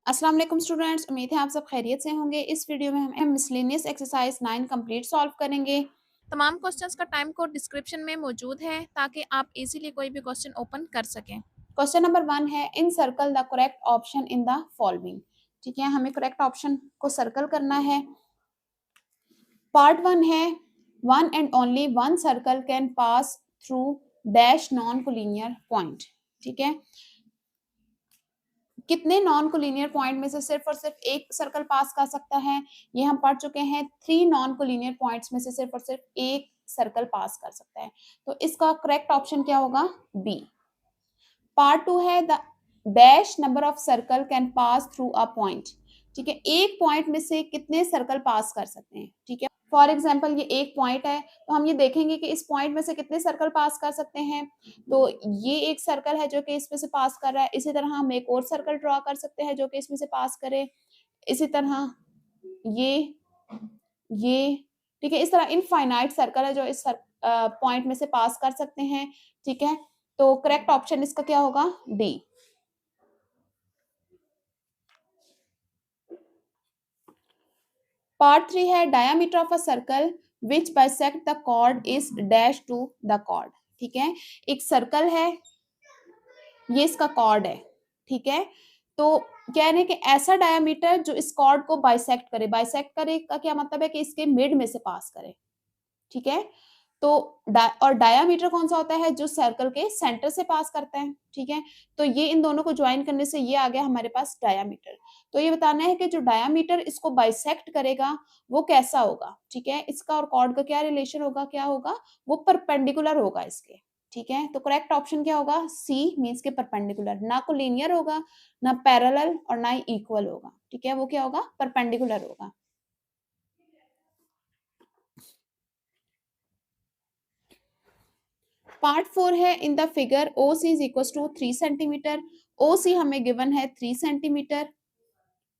अस्सलाम वालेकुम स्टूडेंट्स, उम्मीद है आप सब खैरियत से होंगे। इस वीडियो में हम मिसलेनियस एक्सरसाइज 9 कंप्लीट सॉल्व करेंगे। तमाम क्वेश्चंस का टाइम कोड डिस्क्रिप्शन में मौजूद है ताकि आप इजीली कोई भी क्वेश्चन ओपन कर सकें। क्वेश्चन नंबर 1 है in circle the correct option in the following. ठीक है, हमें करेक्ट ऑप्शन को सर्कल करना है। पार्ट 1 है one and only one circle can pass through dash non collinear point. ठीक है, कितने नॉन कोलिनियर पॉइंट में से सिर्फ और सिर्फ एक सर्कल पास कर सकता है, ये हम पढ़ चुके हैं। 3 नॉन कोलिनियर पॉइंट्स में से सिर्फ और सिर्फ एक सर्कल पास कर सकता है, तो इसका करेक्ट ऑप्शन क्या होगा? बी। पार्ट 2 है the dash number of circle can pass through a point. ठीक है, एक पॉइंट में से कितने सर्कल पास कर सकते हैं। ठीक है, फॉर एग्जाम्पल ये एक पॉइंट है, तो हम ये देखेंगे कि इस पॉइंट में से कितने सर्कल पास कर सकते हैं। तो ये एक सर्कल है जो कि इसमें से पास कर रहा है। इसी तरह हम एक और सर्कल ड्रॉ कर सकते हैं जो कि इसमें से पास करे। इसी तरह ये ठीक है, इस तरह इनफाइनाइट सर्कल है जो इस पॉइंट में से पास कर सकते हैं। ठीक है, तो करेक्ट ऑप्शन इसका क्या होगा? डी। पार्ट 3 है diameter of a circle which bisect the chord is dash to the chord. ठीक है, एक सर्कल है, ये इसका कॉर्ड है। ठीक है, तो कह रहे हैं कि ऐसा डायामीटर जो इस कॉर्ड को बाइसेक्ट करे। बाइसेक्ट करे का क्या मतलब है कि इसके मिड में से पास करे। ठीक है, तो और डायामीटर कौन सा होता है? जो सर्कल के सेंटर से पास करता है। ठीक है, तो ये इन दोनों को ज्वाइन करने से ये आ गया हमारे पास डायामीटर। तो ये बताना है कि जो डायामीटर इसको बाइसेक्ट करेगा वो कैसा होगा। ठीक है, इसका और कॉर्ड का क्या रिलेशन होगा, क्या होगा? वो परपेंडिकुलर होगा इसके। ठीक है, तो करेक्ट ऑप्शन क्या होगा? सी मींस के परपेंडिकुलर। ना को लीनियर होगा, ना पैरेलल और ना ही इक्वल होगा। ठीक है, वो क्या होगा? परपेंडिकुलर होगा। पार्ट 4 है in the figure O C is equal to 3 centimetre. O C हमें गिवन है 3 centimetre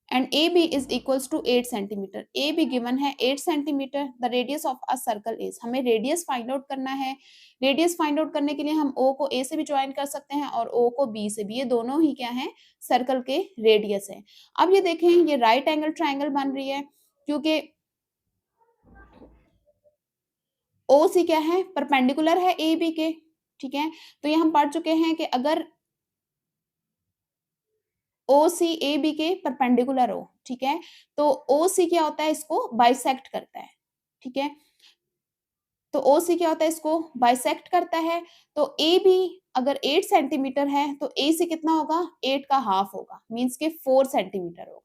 and A B is equal to 8 centimetre. A B given है 8 centimetre. The radius of a circle is, हमें radius find out करना है। Radius find out करने के लिए हम ओ को ए से भी ज्वाइन कर सकते हैं और ओ को बी से भी। ये दोनों ही क्या है? सर्कल के रेडियस है। अब ये देखें, ये राइट एंगल ट्राइंगल बन रही है क्योंकि ओ सी क्या है? परपेंडिकुलर है ए बी के। ठीक है, तो ये हम पढ़ चुके हैं कि अगर ओ सी ए बी के परपेंडिकुलर हो, ठीक है, तो ओ सी क्या होता है? इसको बाइसेक्ट करता है। ठीक है, तो ओ सी क्या होता है? इसको बाइसेक्ट करता है। तो ए बी अगर 8 सेंटीमीटर है तो ए सी कितना होगा? 8 का हाफ होगा, मीन्स के 4 सेंटीमीटर होगा।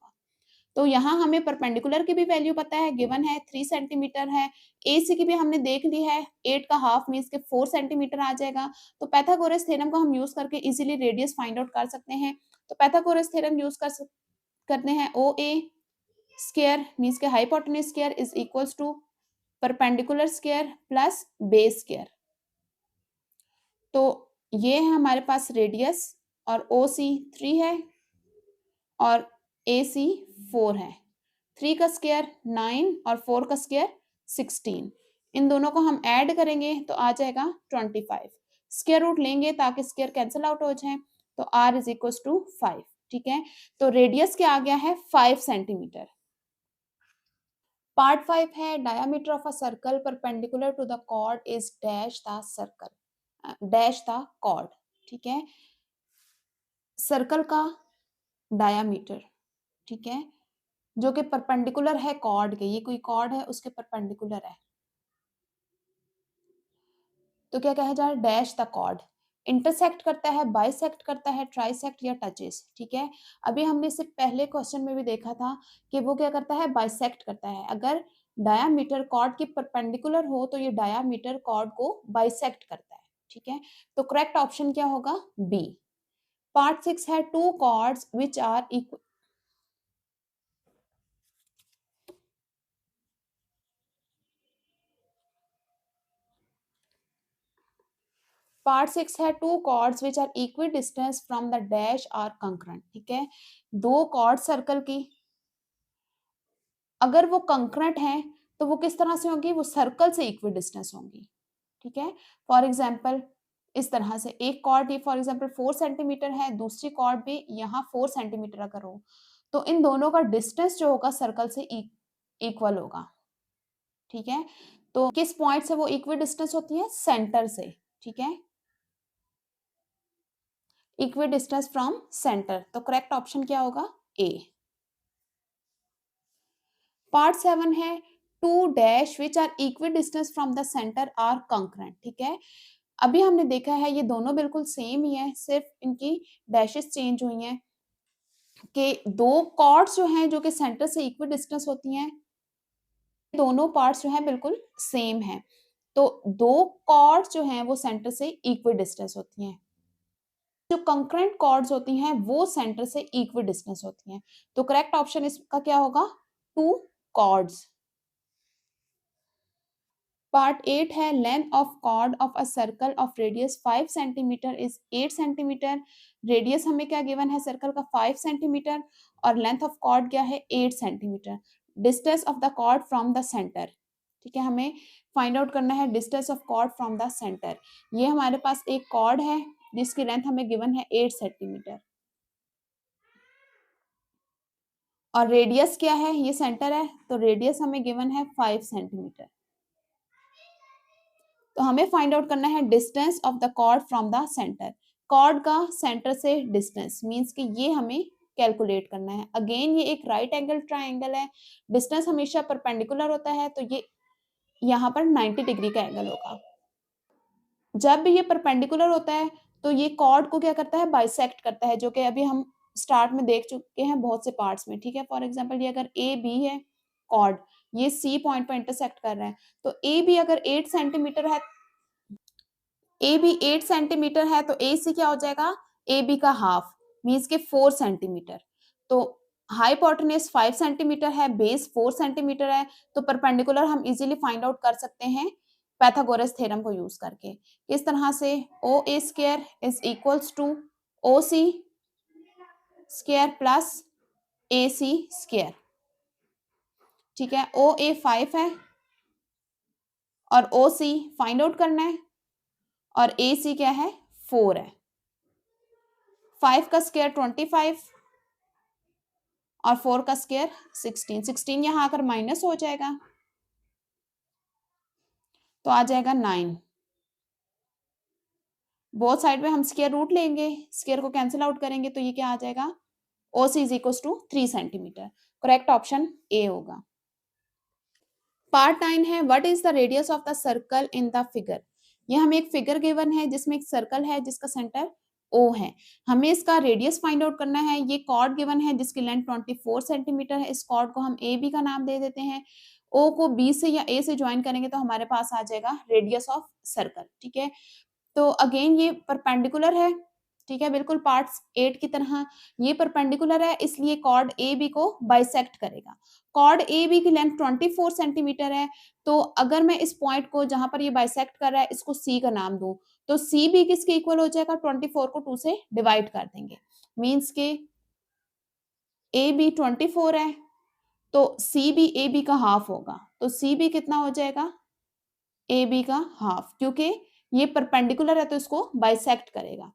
तो यहाँ हमें परपेंडिकुलर की भी वैल्यू पता है, गिवन है 3 सेंटीमीटर है। एसी की भी हमने देख ली है, 8 का हाफ मीन्स के 4 सेंटीमीटर आ जाएगा। तो पाइथागोरस थ्योरम को हम यूज करके इजीली रेडियस फाइंड आउट कर सकते हैं। तो पाइथागोरस थ्योरम यूज करते हैं। ओ ए स्क्वायर मीन्स के hypotenuse square is equals to perpendicular square plus base square. तो ये है हमारे पास रेडियस, और ओ सी 3 है और ए सी 4 है। 3 का स्क्वायर 9 और 4 का स्क्वायर 16। इन दोनों को हम ऐड करेंगे तो आ जाएगा 25। स्क्वायर रूट लेंगे ताकि स्क्वायर कैंसिल आउट हो जाए, तो r इज इक्वल टू 5। ठीक है, तो रेडियस क्या आ गया है? 5 सेंटीमीटर। पार्ट 5 है diameter of a circle perpendicular to the chord is dash the circle dash the chord. ठीक है, सर्कल का डायमीटर, ठीक है, जो कि परपेंडिकुलर है कॉर्ड के। ये कोई कॉर्ड है, उसके परपेंडिकुलर है, तो क्या कहा जाए? Dash the cord. इंटरसेक्ट करता है, बाइसेक्ट करता है, ट्राइसेक्ट या टचेस। ठीक है, अभी हमने इससे पहले क्वेश्चन में भी देखा था कि वो क्या करता है? बाइसेक्ट करता है। अगर डायामीटर कॉर्ड के परपेंडिकुलर हो तो ये डायामीटर कॉर्ड को बाइसेक्ट करता है। ठीक है, तो करेक्ट ऑप्शन क्या होगा? बी। पार्ट 6 है two chords which are equal. Part 6 है two chords which are equidistant from the dash are concurrent. ठीक है, दो कॉर्ड सर्कल की अगर वो कंकरेंट है तो वो किस तरह से होंगी? वो सर्कल से इक्वी डिस्टेंस होंगी। ठीक है, फॉर एग्जाम्पल इस तरह से एक कॉर्ड ये फॉर एग्जाम्पल 4 सेंटीमीटर है, दूसरी कॉर्ड भी यहाँ 4 सेंटीमीटर अगर हो, तो इन दोनों का डिस्टेंस जो होगा सर्कल से इक्वल होगा, ठीक है। तो किस पॉइंट से वो इक्वी डिस्टेंस होती है? सेंटर से, ठीक है, इक्वी डिस्टेंस फ्रॉम सेंटर। तो करेक्ट ऑप्शन क्या होगा? ए। पार्ट 7 है two dash which are equidistant from the centre are concurrent, ठीक है। अभी हमने देखा है ये दोनों बिल्कुल सेम ही है, सिर्फ इनकी डैशेस चेंज हुई हैं कि दो कॉर्ड्स जो हैं जो कि सेंटर से इक्वी डिस्टेंस होती हैं, दोनों पार्ट्स जो हैं बिल्कुल सेम है। तो दो कॉर्ड्स जो हैं वो सेंटर से इक्वी डिस्टेंस होती हैं, जो कंकरेंट कॉर्ड्स होती हैं वो सेंटर से इक्वी डिस्टेंस होती हैं। तो करेक्ट ऑप्शन इसका क्या होगा? Two chords. पार्ट 8 है length of chord of a circle of radius 5 centimetre is 8 centimetre. Radius हमें क्या गिवन है सर्कल का? 5 सेंटीमीटर और लेंथ ऑफ कॉर्ड क्या है? 8 centimetre. Distance of the chord from the centre, ठीक है, हमें फाइंड आउट करना है distance of chord from the centre. ये हमारे पास एक कॉर्ड है जिसकी लेंथ हमें गिवन है 8 सेंटीमीटर और रेडियस क्या है? ये सेंटर है तो रेडियस हमें गिवन है 5 सेंटीमीटर। तो हमें फाइंड आउट करना है distance of the chord from the centre. Chord का सेंटर से डिस्टेंस मींस कि ये हमें कैलकुलेट करना है। अगेन ये एक राइट एंगल ट्राइंगल है, डिस्टेंस हमेशा परपेंडिकुलर होता है तो ये यहाँ पर 90 डिग्री का एंगल होगा। जब भी ये परपेंडिकुलर होता है तो ये कॉर्ड को क्या करता है? बाइसेक्ट करता है, जो कि अभी हम स्टार्ट में देख चुके हैं बहुत से पार्ट्स में, ठीक है। फॉर एग्जांपल ये अगर ए बी है कॉर्ड, ये सी पॉइंट पर इंटरसेक्ट कर रहा है, तो ए बी अगर 8 सेंटीमीटर है, ए बी 8 सेंटीमीटर है तो ए सी क्या हो जाएगा? ए बी का हाफ मीन्स के 4 सेंटीमीटर। तो हाइपोटेन्यूज 5 सेंटीमीटर है, बेस 4 सेंटीमीटर है, तो परपेंडिकुलर हम इजीली फाइंड आउट कर सकते हैं पाइथागोरस थ्योरम को यूज करके। किस तरह से? O A square is equals to O C square plus A C square, ठीक है। ओ ए 5 है और ओ सी फाइंड आउट करना है और ए सी क्या है? 4 है। 5 का स्क्वायर 25 और 4 का स्क्वायर 16। 16 यहाँ आकर माइनस हो जाएगा तो आ जाएगा 9। बोथ साइड में हम स्क्वायर रूट लेंगे, स्क्वायर को कैंसिल आउट करेंगे तो ये क्या आ जाएगा? O C is equal to 3 centimetre. Correct option A होगा। पार्ट 9 है what is the radius of the circle in the figure. ये हमें एक फिगर गिवन है जिसमें एक सर्कल है जिसका सेंटर ओ है, हमें इसका रेडियस फाइंड आउट करना है। ये कॉर्ड गिवन है जिसकी लेंथ 24 सेंटीमीटर है, इस कॉर्ड को हम ए बी का नाम दे देते हैं। ओ को बी से या ए से ज्वाइन करेंगे तो हमारे पास आ जाएगा रेडियस ऑफ सर्कल, ठीक है। तो अगेन ये परपेंडिकुलर है, ठीक है, बिल्कुल पार्ट्स 8 की तरह ये परपेंडिकुलर है, इसलिए कॉर्ड ए बी को बाइसेक्ट करेगा। कॉर्ड ए बी की लेंथ 24 सेंटीमीटर है, तो अगर मैं इस पॉइंट को जहां पर ये बाइसेक्ट कर रहा है इसको सी का नाम दूं तो सी बी किसके इक्वल हो जाएगा? 24 को 2 से डिवाइड कर देंगे, मींस के ए बी 24 है तो सी बी ए बी का हाफ होगा, तो सी बी कितना हो जाएगा? ए बी का हाफ, क्योंकि ये परपेंडिकुलर है तो इसको बाइसेक्ट करेगा।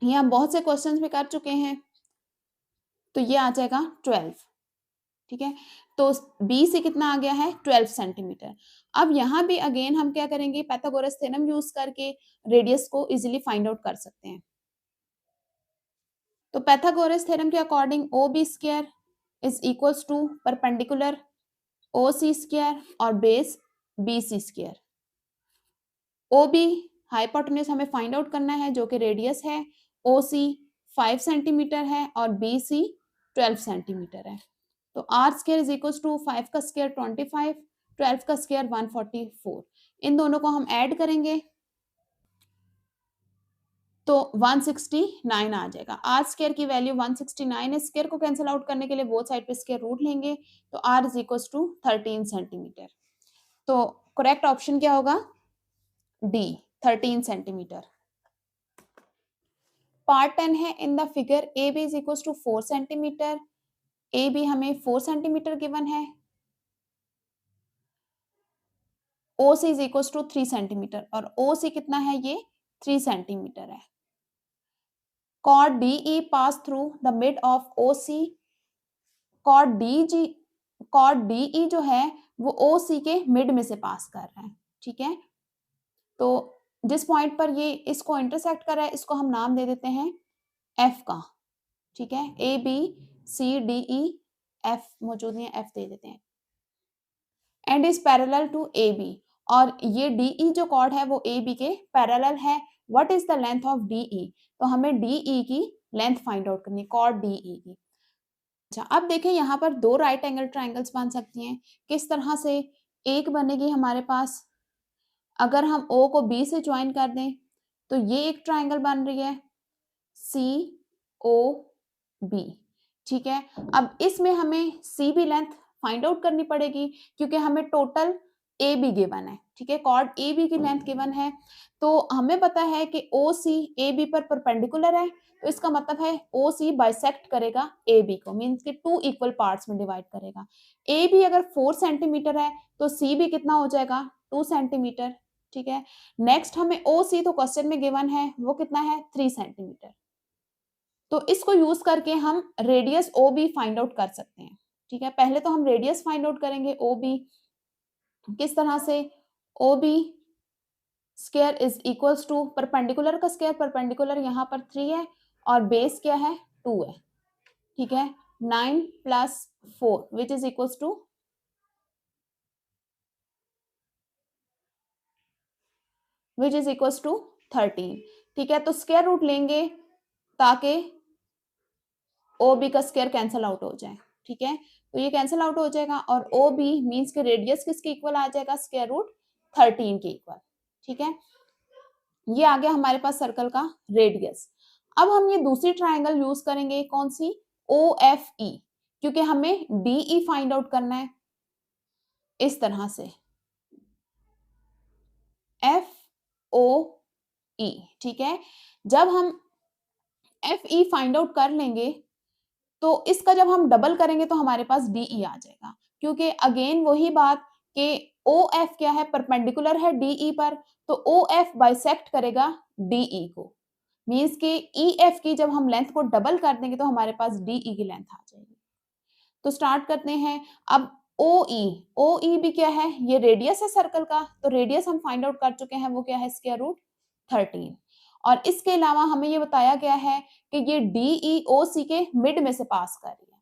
ये हम बहुत से क्वेश्चंस में कर चुके हैं, तो ये आ जाएगा 12, ठीक है। तो बी से कितना आ गया है? 12 सेंटीमीटर। अब यहाँ भी अगेन हम क्या करेंगे? पाइथागोरस थ्योरम यूज करके रेडियस को इजीली फाइंड आउट कर सकते हैं। तो पाइथागोरस थ्योरम के according O B square is equals to perpendicular O C square और base B C square. O B hypotenuse हमें फाइंड आउट करना है जो कि रेडियस है, ओ सी 5 सेंटीमीटर है और बी सी 12 सेंटीमीटर है। तो R square is equal to 5 का स्क्वायर 25, 12 का स्क्वायर 144। इन दोनों को हम ऐड करेंगे तो 169 आ जाएगा। आर स्क्वायर की वैल्यू 169 है, स्क्वायर को कैंसिल आउट करने के लिए बोथ साइड पे स्क्वायर रूट लेंगे तो R is equal to 13 centimetre. तो करेक्ट ऑप्शन क्या होगा? D 13 centimetre. पार्ट 10 है in the figure A B is equal to 4 centimetre. A B हमें 4 सेंटीमीटर गिवन है, O C is equal to 3 centimetre और O सी कितना है? ये 3 सेंटीमीटर है। Chord DE pass through the mid of OC chord DE जो है वो OC के मिड में से पास कर रहा है, ठीक है। तो जिस पॉइंट पर ये इसको इंटरसेक्ट कर रहा है इसको हम नाम दे देते हैं F का, ठीक है। ABCDE F मौजूद नहीं है, F दे देते हैं। And is parallel to AB, और ये DE जो कॉर्ड है वो AB के पैरेलल है। What is the length of DE? तो हमें DE की लेंथ फाइंड आउट करनी है, कॉर्ड DE की। अच्छा, अब देखें यहाँ पर दो राइट एंगल ट्राइंगल्स बन सकती हैं। किस तरह से? एक बनेगी हमारे पास, अगर हम O को B से ज्वाइन कर दें तो ये एक ट्राइंगल बन रही है COB, ठीक है। अब इसमें हमें CB लेंथ फाइंड आउट करनी पड़ेगी क्योंकि हमें टोटल AB गिवन है, ठीक है। कॉर्ड AB की लेंथ गिवन है, तो हमें पता है कि OC AB पर परपेंडिकुलर है, तो इसका मतलब है OC बाइसेक्ट करेगा AB को, मींस कि 2 इक्वल पार्ट्स में डिवाइड करेगा। AB अगर 4 सेंटीमीटर है तो CB कितना हो जाएगा? 2 सेंटीमीटर, ठीक है। नेक्स्ट हमें OC तो क्वेश्चन में गिवन है, वो कितना है? 3 सेंटीमीटर। तो इसको यूज करके हम रेडियस OB फाइंड आउट कर सकते हैं, ठीक है। पहले तो हम रेडियस फाइंड आउट करेंगे OB। किस तरह से? OB square is equals to perpendicular का स्क्वायर, परपेंडिकुलर यहाँ पर 3 है और बेस क्या है? 2 है, ठीक है। 9 + 4 विच इज इक्वल्स टू 13, ठीक है। तो स्क्वायर रूट लेंगे ताकि OB का स्क्वायर कैंसिल आउट हो जाए, ठीक है। तो ये कैंसिल आउट हो जाएगा और OB मींस के रेडियस किसके इक्वल आ जाएगा? स्क्वायर रूट 13 के इक्वल, ठीक है। ये आ गया हमारे पास सर्कल का रेडियस। अब हम ये दूसरी ट्राइंगल यूज करेंगे, कौन सी? OFE, क्योंकि हमें DE फाइंड आउट करना है। इस तरह से FOE, ठीक है। जब हम FE फाइंड आउट कर लेंगे तो इसका जब हम डबल करेंगे तो हमारे पास DE आ जाएगा, क्योंकि अगेन वही बात कि OF क्या है? परपेंडिकुलर है DE पर, तो OF बाइसेक्ट करेगा DE को, मींस के EF की जब हम लेंथ को डबल कर देंगे तो हमारे पास DE की लेंथ आ जाएगी। तो स्टार्ट करते हैं। अब OE भी क्या है? ये रेडियस है सर्कल का, तो रेडियस हम फाइंड आउट कर चुके हैं, वो क्या है? Square root 13। और इसके अलावा हमें ये बताया गया है कि ये DE OC के मिड में से पास कर रही है,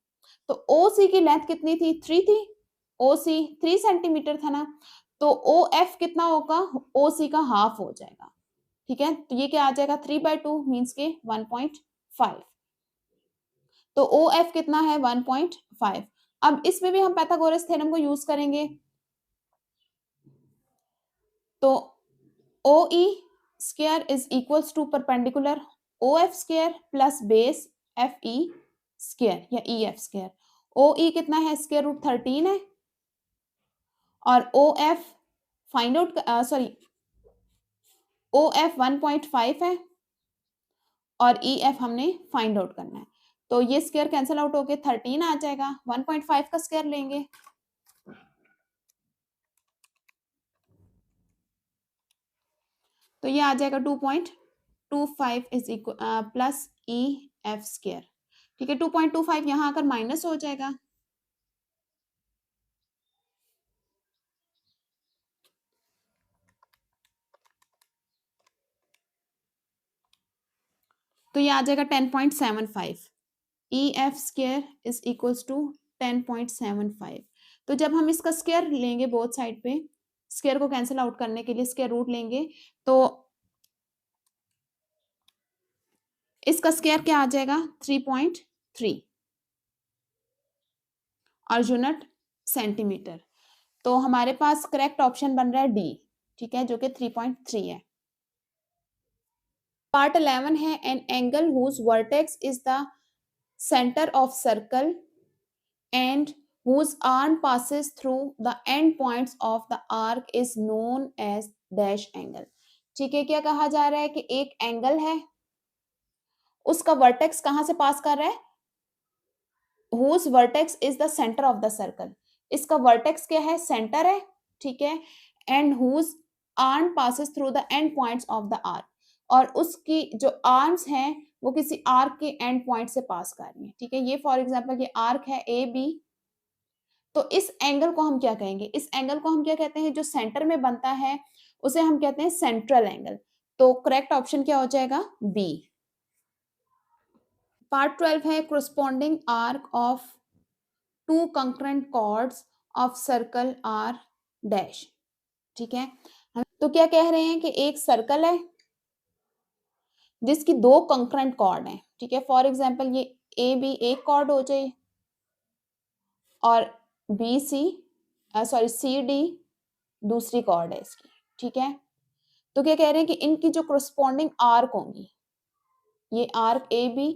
तो OC की लेंथ कितनी थी? 3 थी। OC 3 सेंटीमीटर था ना, तो OF कितना होगा? OC का हाफ हो जाएगा, ठीक है। तो ये क्या आ जाएगा? 3/2 मींस के 1.5। तो OF कितना है? 1.5। अब इसमें भी हम पाइथागोरस थ्योरम को यूज करेंगे, तो OE square is equals to perpendicular OF square plus base FE square या EF स्क्वायर। OE कितना है? स्क्वायर रूट 13 है, और OF फाइंड आउट OF 1.5 है और EF हमने फाइंड आउट करना है। तो ये स्क्वायर कैंसिल आउट होके 13 आ जाएगा, 1.5 का स्क्वायर लेंगे तो ये आ जाएगा 2.25 is equal plus EF square, ठीक है। 2.25 यहाँ आकर माइनस हो जाएगा, तो ये आ जाएगा 10.75। EF square is equals to 10.75। तो जब हम इसका स्क्वायर लेंगे बोथ साइड पे, स्क्वायर को कैंसिल आउट करने के लिए स्क्वायर रूट लेंगे, तो इसका स्क्वायर क्या आ जाएगा? 3.3 और यूनिट सेंटीमीटर। तो हमारे पास करेक्ट ऑप्शन बन रहा है डी, ठीक है, जो कि 3.3 है। पार्ट 11 है an angle whose vertex is the centre of circle and whose arm passes through the end points of the arc is known as dash angle। ठीक है, क्या कहा जा रहा है कि एक एंगल है, उसका वर्टेक्स कहां से पास कर रहा है? whose vertex is the center of the circle। इसका वर्टेक्स क्या है? सेंटर है, ठीक है। and whose arm passes through the end points of the arc, और उसकी जो आर्म्स हैं वो किसी आर्क के एंड पॉइंट से पास कर रही है, ठीक है। ये फॉर एग्जांपल ये आर्क है ए बी, तो इस एंगल को हम क्या कहेंगे, इस एंगल को हम क्या कहते हैं, जो सेंटर में बनता है उसे हम कहते हैं सेंट्रल एंगल। तो करेक्ट ऑप्शन क्या हो जाएगा, बी। पार्ट 12 है corresponding arc of two concurrent chords of circle are dash, ठीक है। तो क्या कह रहे हैं कि एक सर्कल है जिसकी दो कंकरेंट कॉर्ड हैं, ठीक है। फॉर एग्जांपल ये ए बी एक कॉर्ड हो जाए और B C sorry C D दूसरी कॉर्ड है इसकी, ठीक है। तो क्या कह रहे हैं कि इनकी जो corresponding आर्क होंगी, ये आर्क ए बी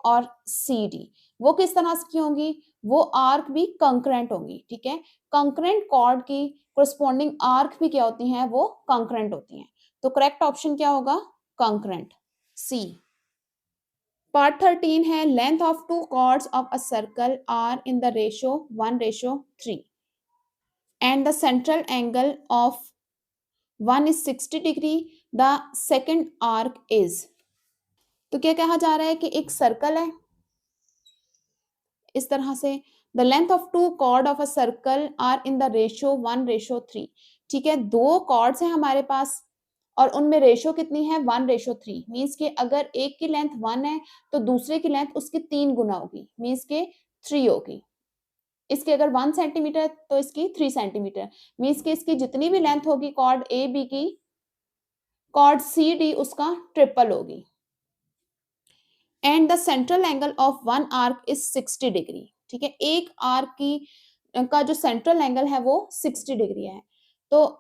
और सी डी, वो किस तरह की होंगी, वो आर्क भी कंकरेंट होंगी, ठीक है। कंकरेंट कॉर्ड की corresponding आर्क भी क्या होती हैं, वो कंकरेंट होती हैं। तो करेक्ट ऑप्शन क्या होगा, कंकरेंट, सी। पार्ट 13 है length of two chords of a circle are in the ratio 1:3 and the central angle of one is 60 degree, the second arc is. तो क्या कहा जा रहा है कि एक सर्कल है इस तरह से, the length of two chord of a circle are in the ratio 1:3, ठीक है। दो कॉर्ड्स हैं हमारे पास और उनमें रेशियो कितनी है, 1:3, मीन्स के अगर एक की लेंथ 1 है तो दूसरे की लेंथ उसकी 3 गुना होगी, मीन्स के 3 होगी। इसकी अगर 1 सेंटीमीटर तो इसकी 3 सेंटीमीटर, मीन्स के इसकी जितनी भी लेंथ होगी कॉर्ड ए बी की, कॉर्ड सी डी उसका ट्रिपल होगी। And the central angle of one arc is 60 degree, ठीक है। एक आर्क की का जो सेंट्रल एंगल है वो 60 डिग्री है। तो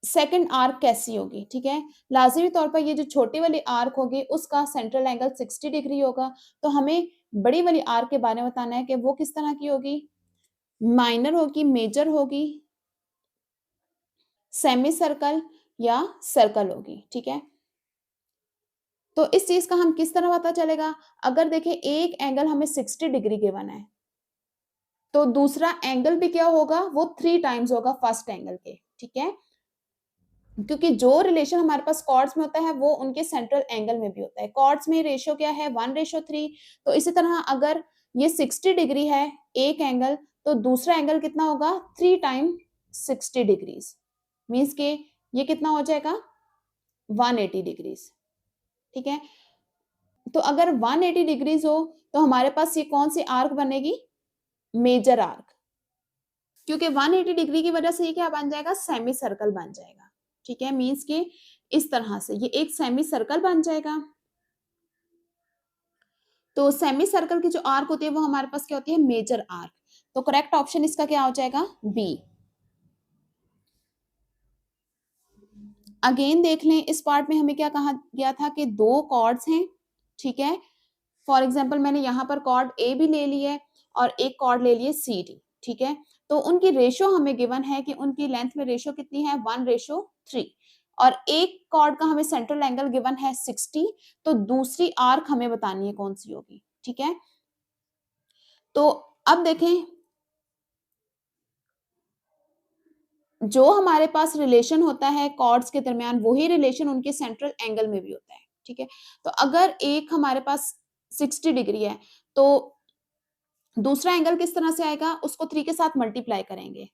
सेकंड आर्क कैसी होगी, ठीक है। लाजिमी तौर पर ये जो छोटी वाली आर्क होगी उसका सेंट्रल एंगल 60 डिग्री होगा। तो हमें बड़ी वाली आर्क के बारे में बताना है कि वो किस तरह की होगी, माइनर होगी, मेजर होगी, सेमी सर्कल या सर्कल होगी, ठीक है। तो इस चीज का हम किस तरह पता चलेगा, अगर देखें एक एंगल हमें 60 डिग्री गिवन है तो दूसरा एंगल भी क्या होगा, वो 3 टाइम्स होगा फर्स्ट एंगल के, ठीक है। क्योंकि जो रिलेशन हमारे पास कॉर्ड्स में होता है वो उनके सेंट्रल एंगल में भी होता है। कॉर्ड्स में रेशियो क्या है, 1:3। तो इसी तरह अगर ये 60 डिग्री है एक एंगल, तो दूसरा एंगल कितना होगा, 3 टाइम 60 डिग्रीज, मीन्स के ये कितना हो जाएगा, 180 डिग्रीज, ठीक है। तो अगर 180 डिग्रीज हो तो हमारे पास ये कौन सी आर्क बनेगी, मेजर आर्क, क्योंकि 180 डिग्री की वजह से ये क्या बन जाएगा, सेमी सर्कल बन जाएगा, ठीक है। मीन्स के इस तरह से ये एक सेमी सर्कल बन जाएगा। तो सेमी सर्कल की जो आर्क होती है वो हमारे पास क्या होती है, मेजर आर्क। तो करेक्ट ऑप्शन इसका क्या हो जाएगा, बी। अगेन देख लें, इस पार्ट में हमें क्या कहा गया था कि दो कॉर्ड्स हैं, ठीक है। फॉर एग्जाम्पल मैंने यहाँ पर कॉर्ड ए भी ले ली है और एक कॉर्ड ले लिए सी डी, ठीक है। तो उनकी रेशियो हमें गिवन है कि उनकी लेंथ में रेशियो कितनी है, 1:3, और एक कॉर्ड का हमें सेंट्रल एंगल गिवन है 60। तो दूसरी आर्क हमें बतानी है कौन सी होगी, ठीक है। तो अब देखें, जो हमारे पास रिलेशन होता है कॉर्ड्स के दरमियान वही रिलेशन उनके सेंट्रल एंगल में भी होता है, ठीक है। तो अगर एक हमारे पास 60 डिग्री है तो दूसरा एंगल किस तरह से आएगा, उसको 3 के साथ मल्टीप्लाई करेंगे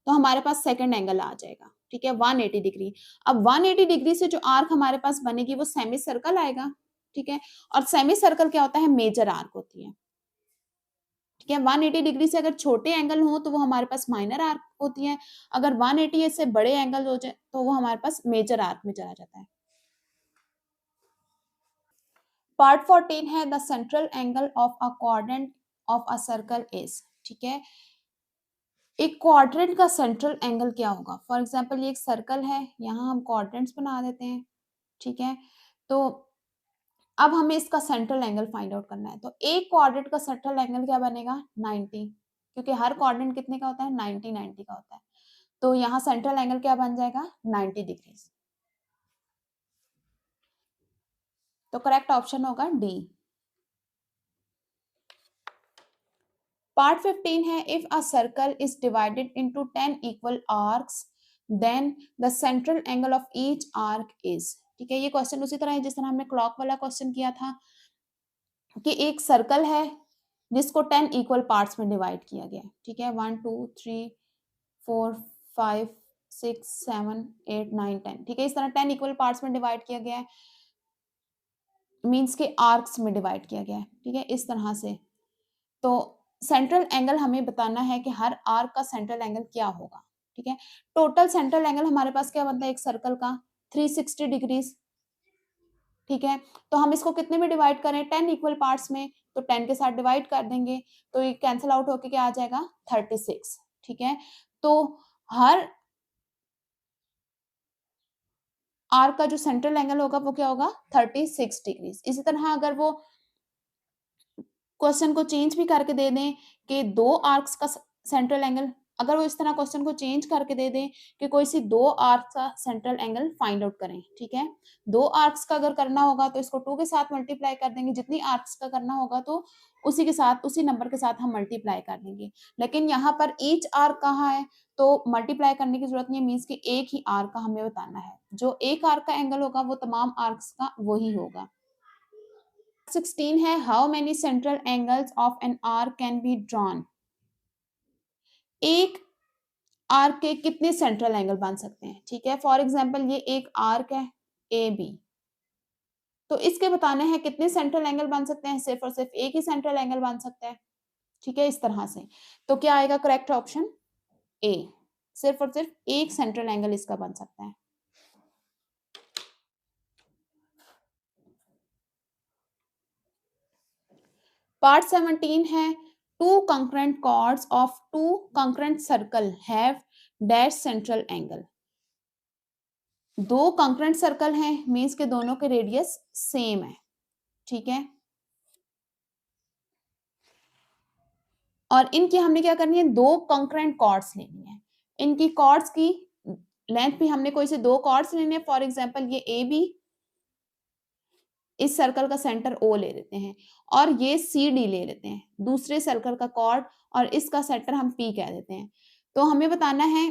तो हमारे पास सेकंड एंगल आ जाएगा, ठीक है, 180 डिग्री। अब 180 डिग्री से जो आर्क हमारे पास बनेगी वो सेमी सर्कल आएगा, ठीक है। और सेमी सर्कल क्या होता है, मेजर आर्क होती है, ठीक है। 180 डिग्री से अगर छोटे एंगल हो तो वो हमारे पास माइनर आर्क होती है, अगर 180 से बड़े एंगल हो जाए तो वो हमारे पास मेजर आर्क में चला जाता है। पार्ट 14 है the central angle of a quadrant of a circle is, ठीक है। एक क्वाड्रेंट का सेंट्रल एंगल क्या होगा, फॉर एग्जांपल ये एक सर्कल है, यहाँ हम क्वाड्रेंट्स बना देते हैं, ठीक है। तो अब हमें इसका सेंट्रल एंगल फाइंड आउट करना है। तो एक क्वाड्रेंट का सेंट्रल एंगल क्या बनेगा, 90, क्योंकि हर क्वाड्रेंट कितने का होता है, 90 का होता है। तो यहाँ सेंट्रल एंगल क्या बन जाएगा, 90 डिग्री। तो करेक्ट ऑप्शन होगा डी। पार्ट 15 है if a circle is divided into 10 equal arcs then the central angle of each arc is, ठीक है, ये क्वेश्चन उसी तरह है जिस तरह हमने क्लॉक वाला क्वेश्चन किया था कि एक सर्कल है जिसको 10 इक्वल पार्ट्स में डिवाइड किया गया है। ठीक है, 1 2 3 4 5 6 7 8 9 10। ठीक है, इस तरह 10 इक्वल पार्ट्स में डिवाइड किया गया है, मीन्स के आर्क्स में डिवाइड किया गया है। ठीक है, इस तरह से। तो सेंट्रल एंगल हमें बताना है कि हर आर्क का सेंट्रल एंगल क्या होगा। ठीक है, टोटल सेंट्रल एंगल हमारे पास क्या बनता है एक सर्कल का 360 डिग्रीज। ठीक है, तो हम इसको कितने में डिवाइड करें 10 इक्वल पार्ट्स में, तो 10 के साथ डिवाइड कर देंगे तो ये कैंसिल आउट होके क्या आ जाएगा 36। ठीक है, तो हर आर्क का जो सेंट्रल एंगल होगा वो क्या होगा 36 डिग्रीज। इसी तरह अगर वो क्वेश्चन को चेंज भी करके दे दें कि दो आर्क्स का सेंट्रल एंगल, अगर वो इस तरह क्वेश्चन को चेंज करके दे दें कि कोई सी दो आर्क्स का सेंट्रल एंगल फाइंड आउट करें। ठीक है, दो आर्क्स का अगर करना होगा तो इसको 2 के साथ मल्टीप्लाई कर देंगे, जितनी आर्क्स का करना होगा तो उसी के साथ उसी नंबर के साथ हम मल्टीप्लाई कर देंगे। लेकिन यहाँ पर ईच आर्क कहाँ है तो मल्टीप्लाई करने की जरूरत नहीं है, मीन्स कि एक ही आर्क का हमें बताना है, जो एक आर्क का एंगल होगा वो तमाम आर्क्स का वही होगा। 16 है how many central angles of an arc can be drawn. एक आर्क के कितने सेंट्रल एंगल बन सकते हैं। ठीक है, फॉर एग्जांपल ये एक आर्क है ए बी, तो इसके बताने हैं कितने सेंट्रल एंगल बन सकते हैं, सिर्फ और सिर्फ एक ही सेंट्रल एंगल बन सकता है। ठीक है, इस तरह से। तो क्या आएगा करेक्ट ऑप्शन ए, सिर्फ और सिर्फ एक सेंट्रल एंगल इसका बन सकता है। पार्ट 17 है two concurrent chords of two concurrent circle have dash central angle. दो कंकरेंट सर्कल हैं, मीन्स के दोनों के रेडियस सेम है। ठीक है, और इनकी हमने क्या करनी है दो कंकरेंट कॉर्ड्स लेनी है। इनकी कॉर्ड्स की लेंथ भी हमने कोई से दो कॉर्ड्स लेने हैं, फॉर एग्जांपल ये ए बी, इस सर्कल का सेंटर ओ ले लेते हैं, और ये सी डी ले लेते हैं दूसरे सर्कल का कॉर्ड, और इसका सेंटर हम पी कह देते हैं। तो हमें बताना है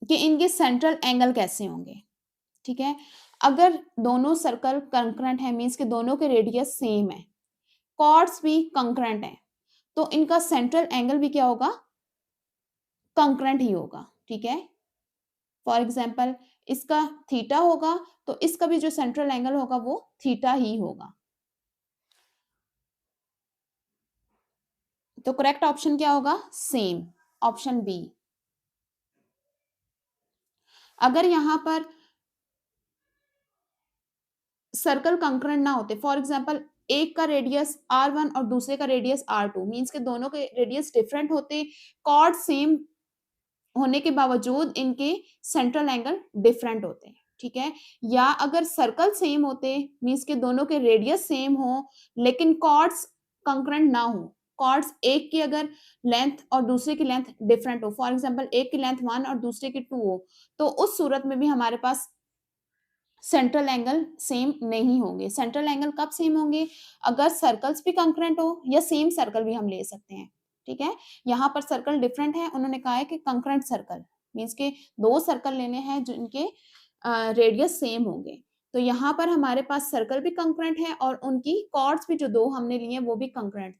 कि इनके सेंट्रल एंगल कैसे होंगे। ठीक है, अगर दोनों सर्कल कंकरेंट है, मीन्स के दोनों के रेडियस सेम है, कॉर्ड्स भी कंकरेंट है, तो इनका सेंट्रल एंगल भी क्या होगा कंकरेंट ही होगा। ठीक है, फॉर एग्जांपल इसका थीटा होगा तो इसका भी जो सेंट्रल एंगल होगा वो थीटा ही होगा। तो करेक्ट ऑप्शन क्या होगा सेम, ऑप्शन बी। अगर यहां पर सर्कल कंकरेंट ना होते, फॉर एग्जांपल एक का रेडियस r1 और दूसरे का रेडियस r2, मींस के दोनों के रेडियस डिफरेंट होते, कॉर्ड सेम होने के बावजूद इनके सेंट्रल एंगल डिफरेंट होते हैं। ठीक है, या अगर सर्कल सेम होते, मींस के दोनों के रेडियस सेम हो लेकिन कॉर्ड्स कंकरेंट ना हो, कॉर्ड्स एक की अगर लेंथ और दूसरे की लेंथ डिफरेंट हो, फॉर एग्जांपल एक की लेंथ 1 और दूसरे की 2 हो, तो उस सूरत में भी हमारे पास सेंट्रल एंगल सेम नहीं होंगे। सेंट्रल एंगल कब सेम होंगे अगर सर्कल्स भी कंकरेंट हो, या सेम सर्कल भी हम ले सकते हैं। ठीक है, यहाँ पर सर्कल डिफरेंट है, उन्होंने कहा है कि कंकरेंट सर्कल, मीन्स के दो सर्कल लेने हैं जिनके रेडियस सेम होंगे। तो यहाँ पर हमारे पास सर्कल भी कंकरेंट है और उनकी कॉर्ड्स भी जो दो हमने लिए वो भी कंकरेंट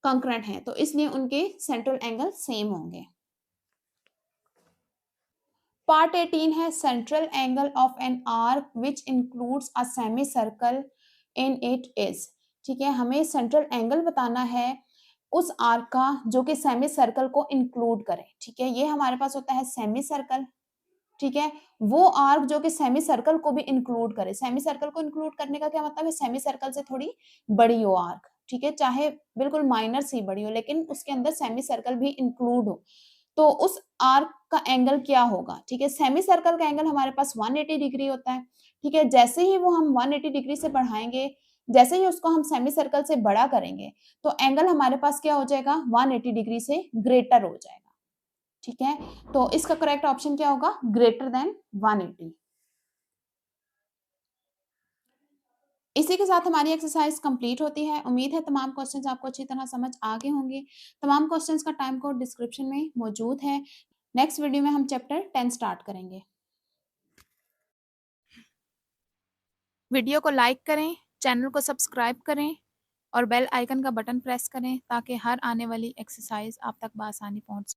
कंकरेंट है, तो इसलिए उनके सेंट्रल एंगल सेम होंगे। पार्ट 18 है central angle of an arc which includes a semi circle in it is. ठीक है, हमें सेंट्रल एंगल बताना है उस आर्क का जो कि सेमी सर्कल को इंक्लूड करे। ठीक है, ये हमारे पास होता है सेमी सर्कल। ठीक है, वो आर्क जो कि सेमी सर्कल को भी इंक्लूड करे। सेमी सर्कल को इंक्लूड करने का क्या मतलब है, सेमी सर्कल से थोड़ी बड़ी हो आर्क। ठीक है, चाहे बिल्कुल माइनर सी बड़ी हो लेकिन उसके अंदर सेमी सर्कल भी इंक्लूड हो, तो उस आर्क का एंगल क्या होगा। ठीक है, सेमी सर्कल का एंगल हमारे पास 180 डिग्री होता है। ठीक है, जैसे ही वो हम 180 डिग्री से बढ़ाएंगे, जैसे ही उसको हम सेमी सर्कल से बड़ा करेंगे, तो एंगल हमारे पास क्या हो जाएगा 180 डिग्री से ग्रेटर हो जाएगा। ठीक है, तो इसका करेक्ट ऑप्शन क्या होगा ग्रेटर देन 180। इसी के साथ हमारी एक्सरसाइज कंप्लीट होती है। उम्मीद है तमाम क्वेश्चंस आपको अच्छी तरह समझ आ गए होंगे। तमाम क्वेश्चंस का टाइम कोड डिस्क्रिप्शन में मौजूद है। नेक्स्ट वीडियो में हम चैप्टर 10 स्टार्ट करेंगे। वीडियो को लाइक करें, चैनल को सब्सक्राइब करें और बेल आइकन का बटन प्रेस करें ताकि हर आने वाली एक्सरसाइज आप तक बआसानी पहुँच